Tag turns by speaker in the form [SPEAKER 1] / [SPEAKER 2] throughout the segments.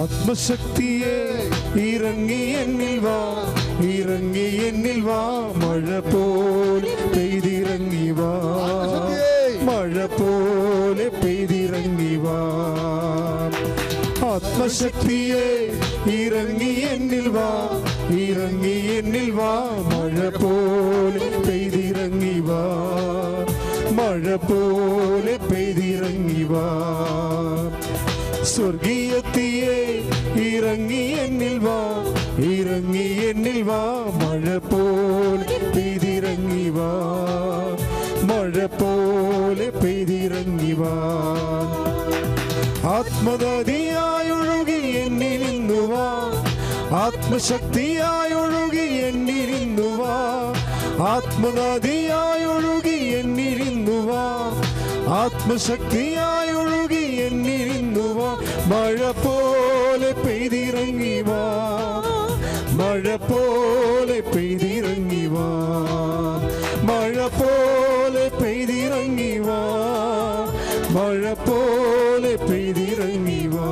[SPEAKER 1] ആത്മശക്തിയെ ഇറങ്ങി എന്നിൽ വാ, ഇറങ്ങി എന്നിൽ വാ, മഴ പോലെ പെയ്തിറങ്ങി വാ, മഴ പോലെ പെയ്തിറങ്ങി വാ. ആത്മശക്തിയെ ഇറങ്ങി എന്നിൽ വാ, ഇറങ്ങി എന്നിൽ വാ, മഴ പോലെ പെയ്തിറങ്ങി വാ, മഴ പോലെ പെയ്തിറങ്ങി വാ. സ്വർഗീയത്തിയെ ഇറങ്ങി എന്നിൽ വാ, ഇറങ്ങി എന്നിൽ വാ, മഴ പോലെ പെയ്തിറങ്ങി വാ, മഴ പോലെ പെയ്തിറങ്ങി വാ. ആത്മനദിയായൊഴുകി എന്നിലിന്നു വാ, ആത്മശക്തിയായൊഴുകി എന്നിലിന്നു വാ, ആത്മനദിയായൊഴുകി എന്നിലിന്നു വാ, ആത്മശക്തിയായൊഴുകി എന്നിലിന്നു വാ, മഴ പോലെ പെയ്തിറങ്ങി വാ, മഴ പോലെ പെയ്തിറങ്ങി വാ, മഴ പോലെ പെയ്തിറങ്ങി വാ, മഴ പോലെ പെയ്തിറങ്ങി വാ.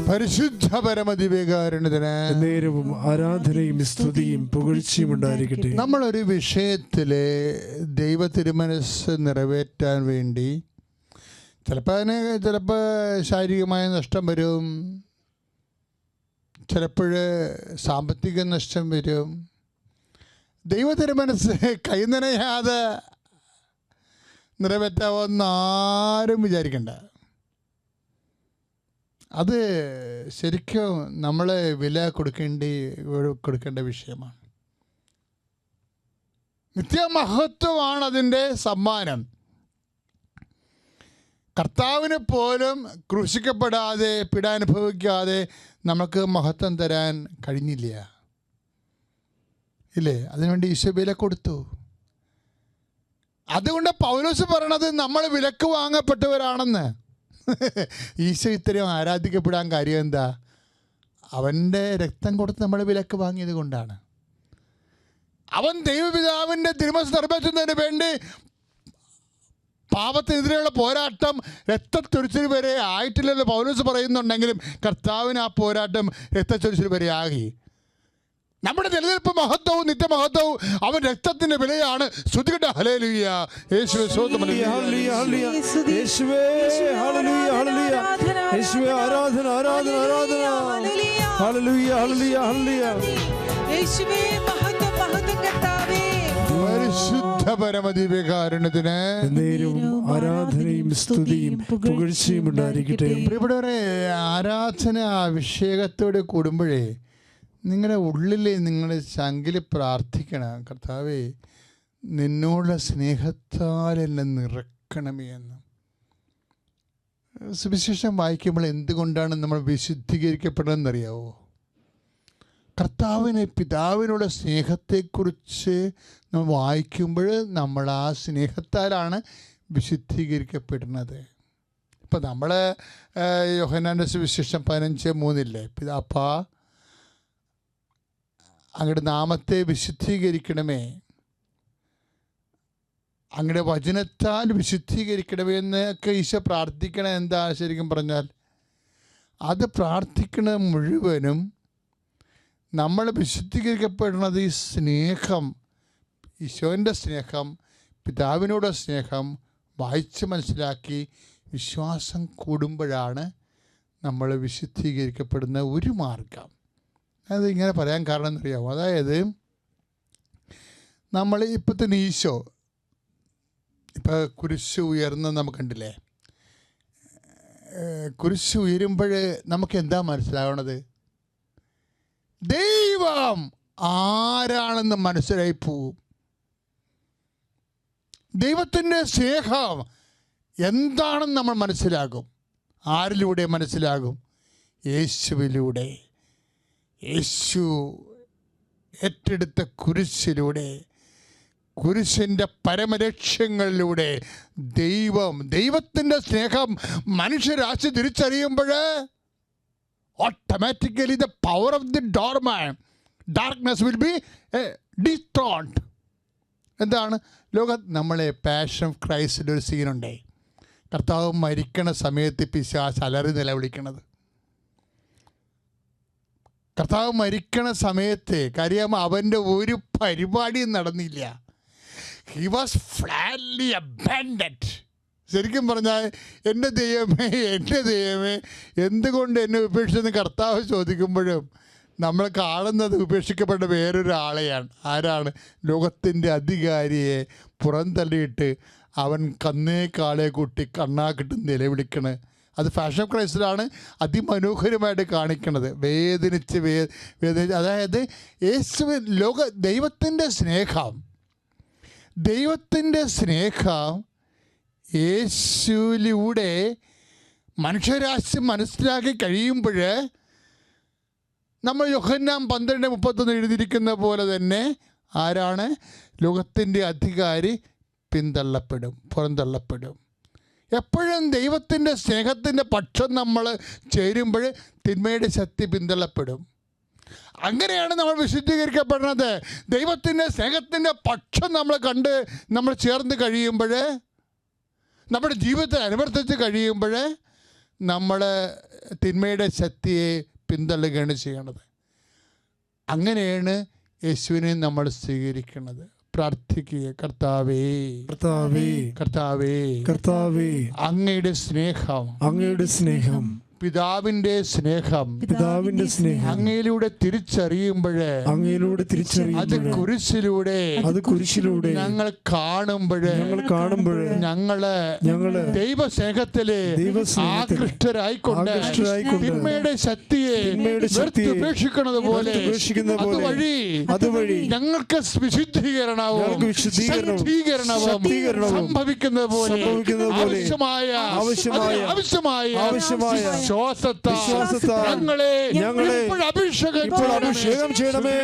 [SPEAKER 2] പരിശുദ്ധ പരമദിവ്യകാരുണ്യത്തിന്
[SPEAKER 1] നേരവും ആരാധനയും സ്തുതിയും പുകഴ്ചയും ഉണ്ടായിരിക്കട്ടെ.
[SPEAKER 2] നമ്മളൊരു വിഷയത്തിലെ ദൈവ തിരുമനസ് നിറവേറ്റാൻ വേണ്ടി ചിലപ്പോൾ ശാരീരികമായ നഷ്ടം വരും, ചിലപ്പോൾ സാമ്പത്തിക നഷ്ടം വരും. ദൈവ തിരുമനസ് കൈനനയാതെ നിറവേറ്റാവുന്ന ആരും വിചാരിക്കണ്ട. അത് ശരിക്കും നമ്മൾ വില കൊടുക്കേണ്ട വിഷയമാണ്. നിത്യമഹത്വമാണ് അതിൻ്റെ സമ്മാനം. കർത്താവിന് പോലും ക്രൂശിക്കപ്പെടാതെ പീഡാനുഭവിക്കാതെ നമുക്ക് മഹത്വം തരാൻ കഴിഞ്ഞില്ല, ഇല്ലേ? അതിനുവേണ്ടി ഈശോ വില കൊടുത്തു. അതുകൊണ്ട് പൗലോസ് പറയണത് നമ്മൾ വിലക്ക് വാങ്ങപ്പെട്ടവരാണെന്ന്. ഈശോ ഇത്രയും ആരാധിക്കപ്പെടാൻ കാര്യം എന്താ? അവൻ്റെ രക്തം കൊടുത്ത് നമ്മൾ വിലക്ക് വാങ്ങിയത് കൊണ്ടാണ്. അവൻ ദൈവപിതാവിൻ്റെ തിരുമനസ് നിറവേറ്റുന്നതിന് വേണ്ടി പാപത്തിനെതിരെയുള്ള പോരാട്ടം രക്തച്ചൊരിച്ചിൽ വരെ ആയിട്ടില്ലെന്ന് പൗലോസ് പറയുന്നുണ്ടെങ്കിലും കർത്താവിന് ആ പോരാട്ടം രക്തച്ചൊരിച്ചിൽ വരെ ആകി. നമ്മുടെ നിലനിൽപ്പ് മഹത്വവും നിത്യമഹത്വവും അവൻ രക്തത്തിന്റെ വിലയാണ്. ശ്രുതികട്ടെ ഹല്ലേലൂയ. യേശുവേ സ്തോത്രം.
[SPEAKER 1] യേശുവേ ഹല്ലേലൂയ, യേശുവേ ആരാധന ആരാധന ആരാധന. Hallelujah hallelujah hallelujah. യേശുവേ മഹത്വം മഹത്വം കർത്താവേ.
[SPEAKER 2] പരിശുദ്ധ പരമദിവ്യകാരുണ്യത്തിന്
[SPEAKER 1] നേരവും ആരാധനയും സ്തുതിയും പുകഴ്ചയും ഉണ്ടായിരിക്കട്ടെ.
[SPEAKER 2] പ്രിയപ്പെട്ടവരെ, ആരാധന അഭിഷേകത്തോടെ കൂടുമ്പോഴേ നിങ്ങളുടെ ഉള്ളിൽ നിങ്ങൾ ശങ്കിൽ പ്രാർത്ഥിക്കണം, കർത്താവേ നിന്നോടുള്ള സ്നേഹത്താൽ എന്നെ നിറക്കണമേ എന്ന്. സുവിശേഷം വായിക്കുമ്പോൾ എന്തുകൊണ്ടാണ് നമ്മൾ വിശുദ്ധീകരിക്കപ്പെടുന്നതെന്നറിയാവോ? കർത്താവിന് പിതാവിനുള്ള സ്നേഹത്തെക്കുറിച്ച് നമ്മൾ വായിക്കുമ്പോൾ നമ്മൾ ആ സ്നേഹത്താലാണ് വിശുദ്ധീകരിക്കപ്പെടുന്നത്. ഇപ്പം നമ്മൾ യോഹന്നാൻ്റെ സുവിശേഷം 15:3 പിതാപ്പാ അങ്ങയുടെ നാമത്തെ വിശുദ്ധീകരിക്കണമേ, അങ്ങയുടെ വചനത്താൽ വിശുദ്ധീകരിക്കണമേ എന്നൊക്കെ ഈശോ പ്രാർത്ഥിക്കണം. എന്താ ശരിക്കും പറഞ്ഞാൽ അത് പ്രാർത്ഥിക്കണ മുഴുവനും നമ്മൾ വിശുദ്ധീകരിക്കപ്പെടുന്നത് ഈ സ്നേഹം, ഈശോൻ്റെ സ്നേഹം, പിതാവിനോട് സ്നേഹം വായിച്ച് മനസ്സിലാക്കി വിശ്വാസം കൂടുമ്പോഴാണ് നമ്മൾ വിശുദ്ധീകരിക്കപ്പെടുന്ന ഒരു മാർഗം. അത് ഇങ്ങനെ പറയാൻ കാരണം എന്നറിയാമോ? അതായത് നമ്മൾ ഇപ്പം തന്നെ ഈശോ ഇപ്പം കുരിശ് ഉയർന്ന് നമുക്ക് കണ്ടില്ലേ? കുരിശ് ഉയരുമ്പോൾ നമുക്ക് എന്താ മനസ്സിലാവണത്? ദൈവം ആരാണെന്ന് മനസ്സിലായി പോവും. ദൈവത്തിൻ്റെ സ്നേഹം എന്താണെന്ന് നമ്മൾ മനസ്സിലാകും. ആരിലൂടെ മനസ്സിലാകും? യേശുവിലൂടെ. യേശു ഏറ്റെടുത്ത കുരിശിലൂടെ, കുരിശിൻ്റെ പരമലക്ഷ്യങ്ങളിലൂടെ ദൈവത്തിൻ്റെ സ്നേഹം മനുഷ്യരാശി തിരിച്ചറിയുമ്പോൾ automatically the power of the darkness will be destroyed. എന്താണ്? നമ്മളെ പാഷൻ ഓഫ് ക്രൈസ്റ്റിലൊരു സീനുണ്ടേ, കർത്താവ് മരിക്കണ സമയത്ത് പിശാച് അലറി നിലവിളിക്കണത്. കർത്താവ് മരിക്കണ സമയത്ത് കാര്യം അവൻ്റെ ഒരു പരിപാടിയും നടന്നില്ല. He was flatly abandoned. ശരിക്കും പറഞ്ഞാൽ എൻ്റെ ദൈവമേ എന്തുകൊണ്ട് എന്നെ ഉപേക്ഷിച്ചെന്ന് കർത്താവ് ചോദിക്കുമ്പോഴും നമ്മൾ കാണുന്നത് ഉപേക്ഷിക്കപ്പെട്ട വേറൊരാളെയാണ്. ആരാണ്? ലോകത്തിൻ്റെ അധികാരിയെ പുറന്തള്ളിയിട്ട് അവൻ കന്നേക്കാളെ കൂട്ടി കണ്ണാക്കിട്ട് നിലവിളിക്കണേ. അത് ഫാഷൻ ക്രൈസ്റ്റിലാണ് അതിമനോഹരമായിട്ട് കാണിക്കുന്നത്. വേദനിച്ച് അതായത് ദൈവത്തിൻ്റെ സ്നേഹം യേശുവിലൂടെ മനുഷ്യരാശി മനസ്സിലാക്കി കഴിയുമ്പോൾ നമ്മൾ യോഹന്നാൻ 12:31 എഴുതിയിരിക്കുന്ന പോലെ തന്നെ ആരാണ്? ലോകത്തിൻ്റെ അധികാരി പുറന്തള്ളപ്പെടും. എപ്പോഴും ദൈവത്തിൻ്റെ സ്നേഹത്തിൻ്റെ പക്ഷം നമ്മൾ ചേരുമ്പോൾ തിന്മയുടെ ശക്തി പിന്തള്ളപ്പെടും. അങ്ങനെയാണ് നമ്മൾ വിശുദ്ധീകരിക്കപ്പെടുന്നത്. ദൈവത്തിൻ്റെ സ്നേഹത്തിൻ്റെ പക്ഷം നമ്മൾ ചേർന്ന് കഴിയുമ്പോൾ, നമ്മുടെ ജീവിതത്തെ അനുവർത്തിച്ച് കഴിയുമ്പോൾ നമ്മൾ തിന്മയുടെ ശക്തിയെ പിന്തള്ളുകയാണ് ചെയ്യണത്. അങ്ങനെയാണ് യേശുവിനെ നമ്മൾ സ്വീകരിക്കുന്നത്. പ്രാർത്ഥിക്കുക. കർത്താവേ അങ്ങയുടെ സ്നേഹം പിതാവിന്റെ സ്നേഹം അങ്ങയിലൂടെ തിരിച്ചറിയുമ്പോൾ അത് കുരിശിലൂടെ ഞങ്ങൾ കാണുമ്പോൾ ഞങ്ങള് ദൈവസ്നേഹത്തില് ആകൃഷ്ടരായിക്കൊണ്ട് തിന്മയുടെ ശക്തിയെ ഉപേക്ഷിക്കുന്നത് പോലെ അതുവഴി ഞങ്ങൾക്ക് വിശുദ്ധീകരണവും സംഭവിക്കുന്നത് പോലെ ആവശ്യമായ ഞങ്ങളെ
[SPEAKER 1] അഭിഷേകം ചെയ്യണമേ.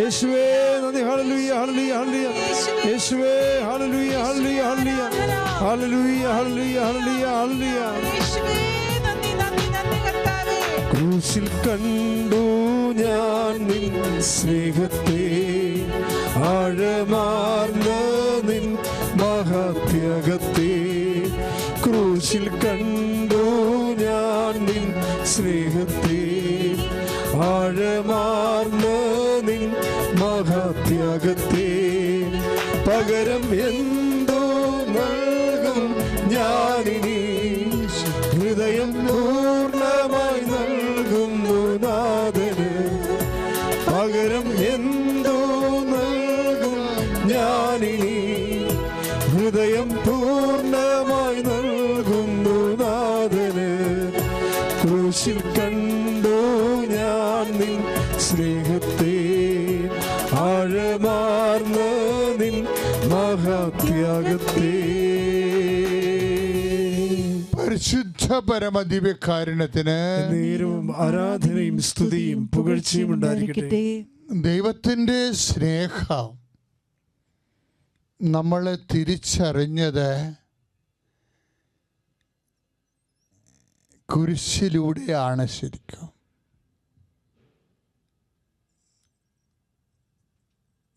[SPEAKER 1] യേശുവേ നന്ദി. യേശുവേ ക്രൂശിൽ കണ്ടു ഞാൻ നിൻ സ്നേഹത്തെ, ആഴമാർന്ന നിൻ മഹത്യാഗത്തെ. ക്രൂശിൽ കണ്ടു ഞാൻ നിൻ സ്നേഹത്തെ, ആഴമാർന്ന നിൻ മഹത്യാഗത്തെ. പകരം എന്തോ നൽകും ഞാനിനി, ഹൃദയം പൂർണ്ണമായി നൽകുന്നു നാഥന്. പകരം എന്തോ നൽകും ഞാനിനി, ഹൃദയം പൂർണ്ണമായി നൽകുന്നു നാഥന്. ക്രൂശിൽ കണ്ടു ഞാൻ നിൻ സ്നേഹത്തെ, ആഴമാർന്ന നിൻ മഹത്യാഗത്തെ.
[SPEAKER 2] പരിശുദ്ധ പരമദിവ്യകാരുണ്യത്തിന്
[SPEAKER 1] നേരവും ആരാധനയും സ്തുതിയും പുകഴ്ചയും ഉണ്ടായിരിക്കട്ടെ.
[SPEAKER 2] ദൈവത്തിൻ്റെ സ്നേഹം നമ്മളെ തിരിച്ചറിഞ്ഞത് കുരിശിലൂടെയാണ്. ശരിക്കും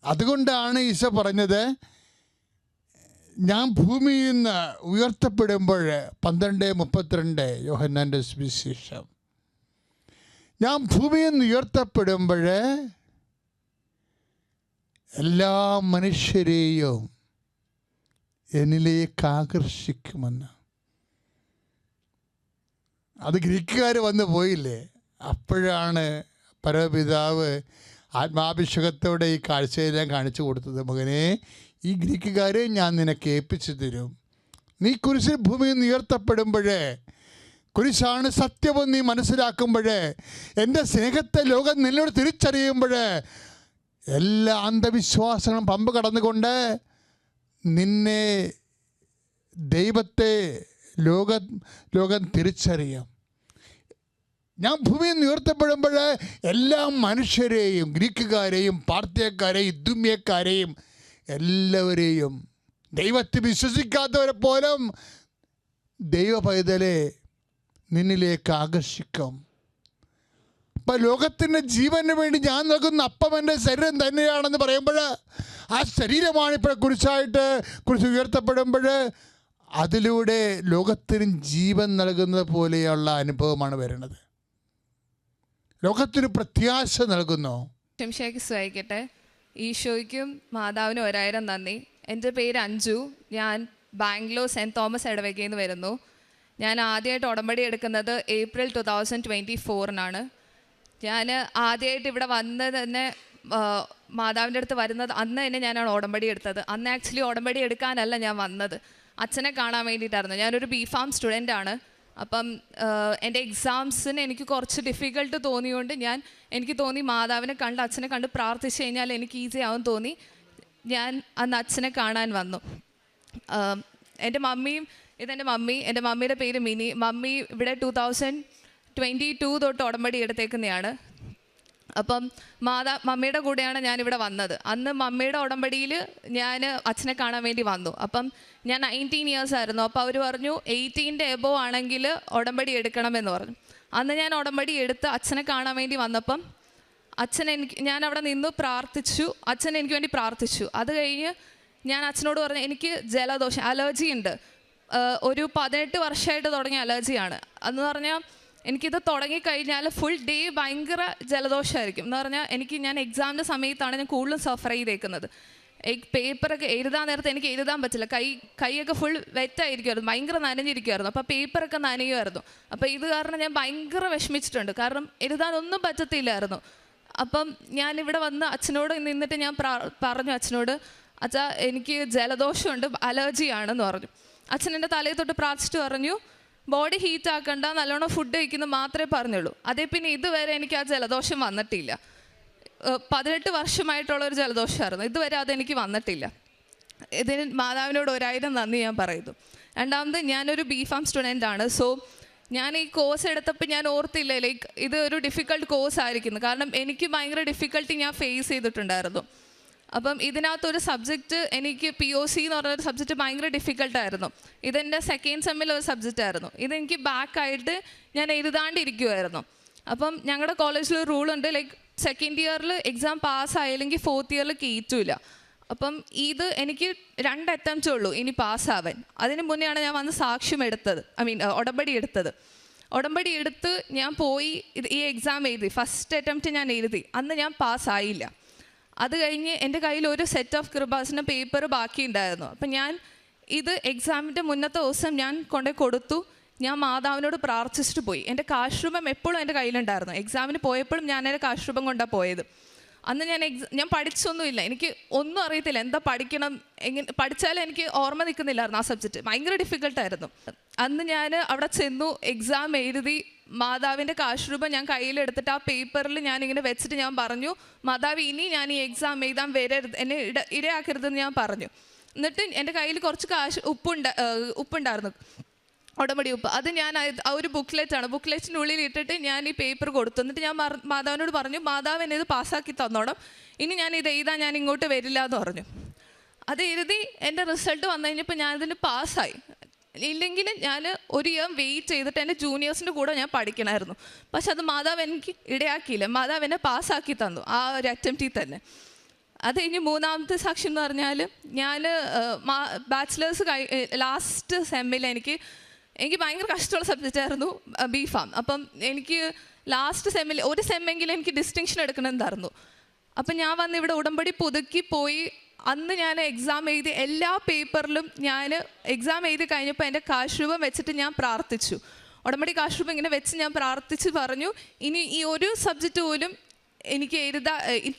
[SPEAKER 2] അതുകൊണ്ടാണ് ഈശോ പറഞ്ഞത്, ഞാൻ ഭൂമിയിൽ നിന്ന് ഉയർത്തപ്പെടുമ്പോൾ 12:32 യോഹന്നാൻ്റെ സുവിശേഷം. ഞാൻ ഭൂമിയിൽ നിന്ന് ഉയർത്തപ്പെടുമ്പോൾ എല്ലാ മനുഷ്യരെയും എന്നിലേക്ക് ആകർഷിക്കുമെന്ന്. അത് ഗ്രീക്കുകാർ വന്ന് പോയില്ലേ, അപ്പോഴാണ് പരമപിതാവ് ആത്മാഭിഷേകത്തോടെ ഈ കാഴ്ചയെല്ലാം കാണിച്ചു കൊടുത്തത്. മകനെ, ഈ ഗ്രീക്കുകാരെ ഞാൻ നിനക്ക് ഏൽപ്പിച്ചു തരും. നീ കുരിശിൽ ഭൂമിയിൽ നിന്ന് ഉയർത്തപ്പെടുമ്പോൾ, കുരിശാണ് സത്യമെന്ന് നീ മനസ്സിലാക്കുമ്പോൾ, എൻ്റെ സ്നേഹത്തെ ലോകം നിന്നോട് തിരിച്ചറിയുമ്പോൾ, എല്ലാ അന്ധവിശ്വാസങ്ങളും പമ്പ് കടന്നുകൊണ്ട് നിന്നെ ദൈവത്തെ ലോകം തിരിച്ചറിയാം. ഞാൻ ഭൂമിയിൽ നിന്ന് ഉയർത്തപ്പെടുമ്പോൾ എല്ലാ മനുഷ്യരെയും, ഗ്രീക്കുകാരെയും പാർത്യക്കാരെയും ഇദുമ്യക്കാരെയും എല്ലാവരെയും, ദൈവത്തെ വിശ്വസിക്കാത്തവരെ പോലും ദൈവ പൈതലെ നിന്നിലേക്ക് ആകർഷിക്കും. അപ്പം ലോകത്തിൻ്റെ ജീവന് വേണ്ടി ഞാൻ നൽകുന്ന അപ്പം എൻ്റെ ശരീരം തന്നെയാണെന്ന് പറയുമ്പോൾ, ആ ശരീരമാണ് ഇപ്പോൾ കുരിശ് ഉയർത്തപ്പെടുമ്പോൾ അതിലൂടെ ലോകത്തിന് ജീവൻ നൽകുന്നത് പോലെയുള്ള അനുഭവമാണ് വരുന്നത്. ലോകത്തിന് പ്രത്യാശ നൽകുന്നു.
[SPEAKER 3] ശംശയ്ക്ക് സ്വായിക്കട്ടെ. ഈശോയ്ക്കും മാതാവിനും 1000 നന്ദി. എൻ്റെ പേര് അഞ്ജു. ഞാൻ ബാംഗ്ലൂർ സെൻറ്റ് തോമസ് ഇടവകയിൽ നിന്ന് വരുന്നു. ഞാൻ ആദ്യമായിട്ട് ഉടമ്പടി എടുക്കുന്നത് ഏപ്രിൽ 2024 ഞാൻ ആദ്യമായിട്ട് ഇവിടെ വന്നത് തന്നെ മാതാവിൻ്റെ അടുത്ത് വരുന്നത് അന്ന് തന്നെ ഞാനാണ് ഉടമ്പടി എടുത്തത്. അന്ന് ആക്ച്വലി ഉടമ്പടി എടുക്കാനല്ല ഞാൻ വന്നത്, അച്ഛനെ കാണാൻ വേണ്ടിയിട്ടായിരുന്നു. ഞാനൊരു BPharm സ്റ്റുഡൻ്റാണ്. അപ്പം എൻ്റെ എക്സാംസിന് എനിക്ക് കുറച്ച് ഡിഫിക്കൽട്ട് തോന്നിയുകൊണ്ട് എനിക്ക് തോന്നി മാതാവിനെ കണ്ട് അച്ഛനെ കണ്ട് പ്രാർത്ഥിച്ചു കഴിഞ്ഞാൽ എനിക്ക് ഈസി ആവും തോന്നി ഞാൻ അന്ന് അച്ഛനെ കാണാൻ വന്നു. എൻ്റെ മമ്മിയും ഇതെൻ്റെ മമ്മി, എൻ്റെ മമ്മിയുടെ പേര് മിനി. മമ്മി ഇവിടെ 2022 തൊട്ട് ഉടമ്പടി എടുത്തേക്കുന്നതാണ്. അപ്പം മമ്മിയുടെ കൂടെയാണ് ഞാനിവിടെ വന്നത്. അന്ന് മമ്മിയുടെ ഉടമ്പടിയിൽ ഞാൻ അച്ഛനെ കാണാൻ വേണ്ടി വന്നു. അപ്പം ഞാൻ 19 ഇയേഴ്സ് ആയിരുന്നു. അപ്പോൾ അവർ പറഞ്ഞു 18 എബോവ് ആണെങ്കിൽ ഉടമ്പടി എടുക്കണമെന്ന് പറഞ്ഞു. അന്ന് ഞാൻ ഉടമ്പടി എടുത്ത് അച്ഛനെ കാണാൻ വേണ്ടി വന്നപ്പം ഞാൻ അവിടെ നിന്ന് പ്രാർത്ഥിച്ചു. അച്ഛൻ എനിക്ക് വേണ്ടി പ്രാർത്ഥിച്ചു. അത് കഴിഞ്ഞ് ഞാൻ അച്ഛനോട് പറഞ്ഞു എനിക്ക് ജലദോഷം അലർജി ഉണ്ട്. ഒരു 18 വർഷമായിട്ട് തുടങ്ങിയ അലർജിയാണ്. അതെന്ന് പറഞ്ഞാൽ എനിക്കിത് തുടങ്ങിക്കഴിഞ്ഞാൽ ഫുൾ ഡേ ഭയങ്കര ജലദോഷമായിരിക്കും. എന്ന് പറഞ്ഞാൽ ഞാൻ എക്സാമിൻ്റെ സമയത്താണ് ഞാൻ കൂടുതലും സഫർ ചെയ്തേക്കുന്നത്. പേപ്പറൊക്കെ എഴുതാൻ നേരത്തെ എനിക്ക് എഴുതാൻ പറ്റില്ല. കൈയൊക്കെ ഫുൾ വെറ്റായിരിക്കുമായിരുന്നു, ഭയങ്കര നനഞ്ഞിരിക്കുമായിരുന്നു. അപ്പോൾ പേപ്പറൊക്കെ നനയുമായിരുന്നു. അപ്പോൾ ഇത് കാരണം ഞാൻ ഭയങ്കര വിഷമിച്ചിട്ടുണ്ട്, കാരണം എഴുതാനൊന്നും പറ്റത്തില്ലായിരുന്നു. അപ്പം ഞാനിവിടെ വന്ന് അച്ഛനോട് നിന്നിട്ട് ഞാൻ പറഞ്ഞു അച്ഛനോട്, അച്ഛാ എനിക്ക് ജലദോഷമുണ്ട്, അലർജിയാണെന്ന് പറഞ്ഞു. അച്ഛൻ എൻ്റെ തലയിൽ തൊട്ട് പ്രാർത്ഥിച്ചിട്ട് പറഞ്ഞു ബോഡി ഹീറ്റ് ആക്കണ്ട, നല്ലോണം ഫുഡ് കഴിക്കുന്നത് മാത്രമേ പറഞ്ഞുള്ളൂ. അതേ പിന്നെ ഇതുവരെ എനിക്ക് ആ ജലദോഷം വന്നിട്ടില്ല. 18 വർഷമായിട്ടുള്ളൊരു ജലദോഷമായിരുന്നു, ഇതുവരെ അതെനിക്ക് വന്നിട്ടില്ല. ഇതിന് മാതാവിനോട് 1000 നന്ദി ഞാൻ പറയുന്നു. രണ്ടാമത് ഞാനൊരു BPharm സ്റ്റുഡൻ്റാണ്. സോ ഞാൻ ഈ കോഴ്സ് എടുത്തപ്പോൾ ഞാൻ ഓർത്തില്ല ഇത് ഒരു ഡിഫിക്കൽട്ട് കോഴ്സ് ആയിരിക്കുന്നു, കാരണം എനിക്ക് ഭയങ്കര ഡിഫിക്കൽട്ടി ഞാൻ ഫേസ് ചെയ്തിട്ടുണ്ടായിരുന്നു. അപ്പം ഇതിനകത്തൊരു സബ്ജക്റ്റ് എനിക്ക് POC എന്ന് പറഞ്ഞൊരു സബ്ജക്റ്റ് ഭയങ്കര ഡിഫിക്കൽട്ടായിരുന്നു. ഇതെൻ്റെ സെക്കൻഡ് സെമ്മിലൊരു സബ്ജക്റ്റായിരുന്നു. ഇതെനിക്ക് ബാക്കായിട്ട് ഞാൻ എഴുതാണ്ടിരിക്കുമായിരുന്നു. അപ്പം ഞങ്ങളുടെ കോളേജിൽ ഒരു റൂളുണ്ട്, സെക്കൻഡ് ഇയറിൽ എക്സാം പാസ്സായില്ലെങ്കിൽ 4th ഇയറിൽ കയറ്റില്ല. അപ്പം ഇത് എനിക്ക് 2 അറ്റംപ്റ്റേ ഉള്ളൂ ഇനി പാസ്സാവാൻ. അതിന് മുന്നെയാണ് ഞാൻ വന്ന് സാക്ഷ്യം എടുത്തത്, ഉടമ്പടി എടുത്തത്. ഉടമ്പടി എടുത്ത് ഞാൻ പോയി ഈ എക്സാം എഴുതി. ഫസ്റ്റ് അറ്റംപ്റ്റ് ഞാൻ എഴുതി, അന്ന് ഞാൻ പാസ്സായില്ല. അത് കഴിഞ്ഞ് എൻ്റെ കയ്യിൽ ഒരു സെറ്റ് ഓഫ് കൃപാസന പേപ്പർ ബാക്കിയുണ്ടായിരുന്നു. അപ്പം ഞാൻ ഇത് എക്സാമിൻ്റെ മുന്നത്തെ ദിവസം ഞാൻ കൊണ്ടുപോയി കൊടുത്തു. ഞാൻ മാതാവിനോട് പ്രാർത്ഥിച്ചിട്ട് പോയി. എൻ്റെ കാശ്രൂപം എപ്പോഴും എൻ്റെ കയ്യിലുണ്ടായിരുന്നു. എക്സാമിന് പോയപ്പോഴും ഞാൻ എൻ്റെ കാശ്രൂപം കൊണ്ടാണ് പോയത്. അന്ന് ഞാൻ പഠിച്ചൊന്നുമില്ല, എനിക്ക് ഒന്നും അറിയത്തില്ല, എന്താ പഠിക്കണം, പഠിച്ചാലും എനിക്ക് ഓർമ്മ നിൽക്കുന്നില്ലായിരുന്നു. ആ സബ്ജക്റ്റ് ഭയങ്കര ഡിഫിക്കൽട്ടായിരുന്നു. അന്ന് ഞാൻ അവിടെ ചെന്നു, എക്സാം എഴുതി. മാതാവിൻ്റെ കാശ്രൂപം ഞാൻ കയ്യിലെടുത്തിട്ട് ആ പേപ്പറിൽ ഞാനിങ്ങനെ വെച്ചിട്ട് ഞാൻ പറഞ്ഞു, മാതാവ് ഇനി ഞാൻ ഈ എക്സാം എഴുതാൻ വരരുത്, എന്നെ ഇടയാക്കരുതെന്ന് ഞാൻ പറഞ്ഞു. എന്നിട്ട് എൻ്റെ കയ്യിൽ കുറച്ച് ഉപ്പുണ്ടായിരുന്നു, ഉടമ്പടി ഉപ്പ്. അത് ഞാൻ ആ ഒരു ബുക്ക്ലെറ്റിനുള്ളിൽ ഇട്ടിട്ട് ഞാൻ ഈ പേപ്പർ കൊടുത്തു. എന്നിട്ട് ഞാൻ മാതാവിനോട് പറഞ്ഞു, മാതാവ് എന്നെ ഇത് പാസ്സാക്കി തന്നോണം, ഇനി ഞാൻ ഇത് എഴുതാൻ ഞാൻ ഇങ്ങോട്ട് വരില്ല എന്ന് പറഞ്ഞു. അത് എഴുതി എൻ്റെ റിസൾട്ട് വന്നു കഴിഞ്ഞപ്പോൾ ഞാനിതിന് പാസ്സായി. ഇല്ലെങ്കിൽ ഞാൻ ഒരു ഇയർ വെയിറ്റ് ചെയ്തിട്ട് എൻ്റെ ജൂനിയേഴ്സിൻ്റെ കൂടെ ഞാൻ പഠിക്കണമായിരുന്നു. പക്ഷെ അത് മാതാവ് എനിക്ക് ഇടയാക്കിയില്ല, മാതാവ് എന്നെ പാസ്സാക്കി തന്നു ആ ഒരു അറ്റംപ്റ്റിൽ തന്നെ. അത് കഴിഞ്ഞ് മൂന്നാമത്തെ സാക്ഷ്യം എന്ന് പറഞ്ഞാൽ ഞാൻ ബാച്ചിലേഴ്സ് ലാസ്റ്റ് സെമ്മിൽ എനിക്ക് ഭയങ്കര കഷ്ടമുള്ള സബ്ജക്റ്റായിരുന്നു BPharm. അപ്പം എനിക്ക് ലാസ്റ്റ് സെമ്മിൽ ഒരു സെമ്മെങ്കിലും എനിക്ക് ഡിസ്റ്റിങ്ഷൻ എടുക്കണമെന്നായിരുന്നു. അപ്പം ഞാൻ വന്ന് ഇവിടെ ഉടമ്പടി പുതുക്കി പോയി. അന്ന് ഞാൻ എക്സാം എഴുതി എല്ലാ പേപ്പറിലും ഞാൻ എക്സാം എഴുതി കഴിഞ്ഞപ്പോൾ എൻ്റെ കാശ്രൂപം വെച്ചിട്ട് ഞാൻ പ്രാർത്ഥിച്ചു. ഉടമ്പടി കാശ്രൂപം ഇങ്ങനെ വെച്ച് ഞാൻ പ്രാർത്ഥിച്ച് പറഞ്ഞു, ഇനി ഈ ഒരു സബ്ജക്റ്റ് പോലും എനിക്ക്